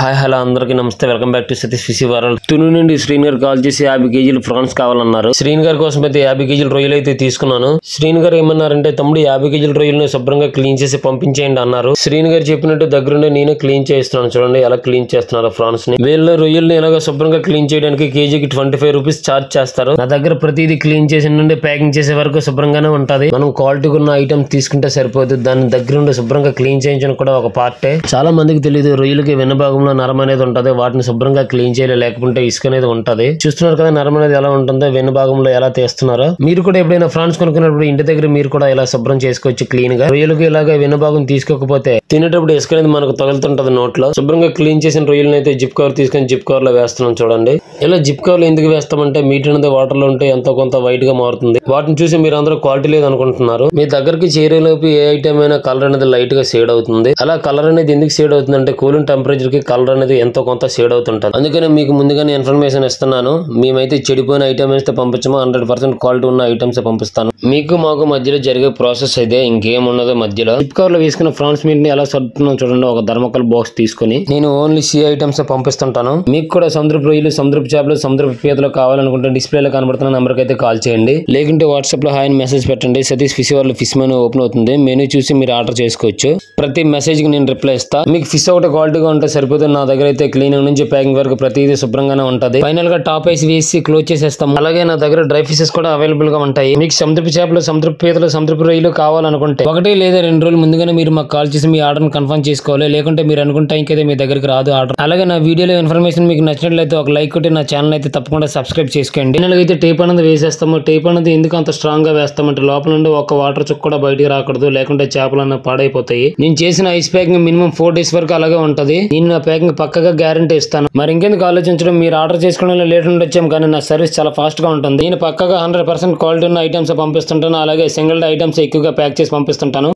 Hi hello అందరికీ నమస్తే, welcome back to Satish fish world. Tuni నుండి శ్రీనగర్ కాల్ చేసి 50 కేజీలు ఫ్రాన్స్ కావాలన్నారు. శ్రీనగర్ కోసం అయితే 50 కేజీల రొయ్యలు అయితే తీసుకున్నాను. శ్రీనగర్ ఏమన్నారంటే, తమ్ముడు 50 కేజీల రొయ్యలను శుభ్రంగా క్లీన్ చేసి పంపించేయండి అన్నారు. శ్రీనగర్ చెప్పినట్టు దగ్గరుండి నేనే క్లీన్ చేస్తున్నాను. చూడండి ఎలా క్లీన్ చేస్తున్నారు ఫ్రాన్స్ ని. వీళ్ళు రొయ్యల్ని ఎలాగ శుభ్రంగా క్లీన్ చేయడానికి కేజీకి 25 రూపీస్ చార్జ్ చేస్తారు. నా దగ్గర ప్రతిదీ క్లీన్ చేసి నుండి ప్యాకింగ్ చేసే వరకు శుభ్రంగానే ఉంటది. మనం క్వాలిటీ ఉన్న ఐటమ్ తీసుకుంటే సరిపోతుంది. దాని దగ్గరుండి శుభ్రంగా క్లీన్ చేయించడం కూడా ఒక పార్టే. చాలా మందికి తెలియదు, రొయ్యలకి వెన్నభాగంలో నరం అనేది ఉంటది. వాటిని శుభ్రంగా క్లీన్ చేయాలి, లేకపోతే ఇసుక అనేది ఉంటది. చూస్తున్నారు కదా నరం అనేది ఎలా ఉంటుందో, వెన్ను భాగంలో ఎలా తీస్తున్నారో. మీరు కూడా ఎప్పుడైనా ఫ్రాన్స్ కొనుక్కున్నప్పుడు ఇంటి దగ్గర మీరు కూడా ఇలా శుభ్రం చేసుకోవచ్చు క్లీన్ గా. రొయ్యలకు ఇలాగా వెన్ను భాగం తీసుకోకపోతే తినేటప్పుడు ఇసుక అనేది మనకు తగులుతుంటది నోట్లో. శుభ్రంగా క్లీన్ చేసిన రొయ్యలను అయితే జిప్ కవర్ తీసుకొని జిప్ కవర్ లో వేస్తున్నాం. చూడండి ఇలా జిప్ కవర్ లో ఎందుకు వేస్తామంటే, మీట్ అనేది వాటర్ లో ఉంటే ఎంతో కొంత వైట్ గా మారుతుంది. వాటిని చూసి మీరు అందరూ క్వాలిటీ లేదు అనుకుంటున్నారు. మీ దగ్గరికి చేరేలోపు ఏ ఐటమ్ అయినా కలర్ అనేది లైట్ గా షేడ్ అవుతుంది. అలా కలర్ అనేది ఎందుకు షేడ్ అవుతుంది అంటే, కూలింగ్ టెంపరేచర్ కి కలర్ అనేది ఎంతో కొంత షేడ్ అవుతుంటది. అందుకని మీకు ముందుగానే ఇన్ఫర్మేషన్ ఇస్తున్నాను. మేమైతే చెడిపోయిన ఐటమ్ వేస్తే పంపించము, 100% క్వాలిటీ ఉన్న ఐటమ్స్ పంపిస్తాను. మీకు మాకు మధ్యలో జరిగే ప్రాసెస్ అయితే ఇంకేం ఉండదు. మధ్యలో జిప్ కవర్ లో వేసుకున్న ఫ్రాన్స్ మీట్ ని ఎలా సర్దుతున్నాం చూడండి. ఒక థర్మోకోల్ బాక్స్ తీసుకుని నేను ఓన్లీ సి ఐటమ్స్ పంపిస్తుంటాను. మీకు కూడా సముద్రపు రొయ్యలు, సముద్రపు చేపలు, సముద్రపు పీతలు కావాలనుకుంటే డిస్ప్లేలో కనబడుతున్న నెంబర్ కి అయితే కాల్ చేయండి. లేకుంటే వాట్సాప్ లో హాయ్ అని మెసేజ్ పెట్టండి. Satish fish world fish menu open అవుతుంది. మెనూ చూసి మీరు ఆర్డర్ చేసుకోవచ్చు. ప్రతి మెసేజ్ కి నేను రిప్లై ఇస్తా. మీకు ఫిష్ ఒకటి క్వాలిటీగా ఉంటే సరిపోతుంది. నా దగ్గర అయితే క్లీనింగ్ నుంచి ప్యాకింగ్ వరకు ప్రతిదీ శుభ్రంగానే ఉంటది. ఫైనల్ గా టాప్ ఐస్ వేసి క్లోజ్ చేసేస్తాం. అలాగే నా దగ్గర డ్రై ఫిషెస్ కూడా అవైలబుల్ గా ఉంటాయి. మీకు సముద్రపు చేపలు, సముద్రపు పీతలు, సముద్రపు రొయ్యలు కావాలనుకుంటే 1 లేదా 2 రోజులు ముందుగానే మీరు మాకు కాల్ చేసి మీ ఆర్డర్ కన్ఫర్మ్ చేసుకోవాలి. లేకుంటే మీరు అనుకుంటే ఇంకైతే మీ దగ్గరికి రాదు ఆర్డర్. అలాగే నా వీడియోలో ఇన్ఫర్మేషన్ మీకు నచ్చినట్లయితే ఒక లైక్ కొట్టి నా ఛానల్ అయితే తప్పకుండా సబ్స్క్రైబ్ చేసుకోండి. ఫైనల్ గా అయితే టేప్ అనేది వేసేస్తాము. టేప్ అనేది ఎందుకు అంత స్ట్రాంగ్ గా వేస్తామంటే, లోపల నుండి ఒక వాటర్ చుక్క కూడా బయటికి రాకూడదు, లేకుంటే చేపలు అన్న పాడైపోతాయి. నేను చేసిన ఐస్ ప్యాకింగ్ మినిమం 4 days వరకు అలాగే ఉంటది. నేను నా ప్యాకింగ్ పక్కగా గ్యారంటీ ఇస్తాను. మరి ఇంకెందుకు ఆలోచించడం, మీరు ఆర్డర్ చేసుకోవడంలో లేట్ ఉండొచ్చాం, కానీ నా సర్వీస్ చాలా ఫాస్ట్ గా ఉంటుంది. నేను పక్కగా 100% క్వాలిటీ ఉన్న ఐటమ్స్ పంపిస్తుంటాను. అలాగే సింగిల్ ఐటమ్స్ ఎక్కువగా ప్యాక్ చేసి పంపిస్తుంటాను.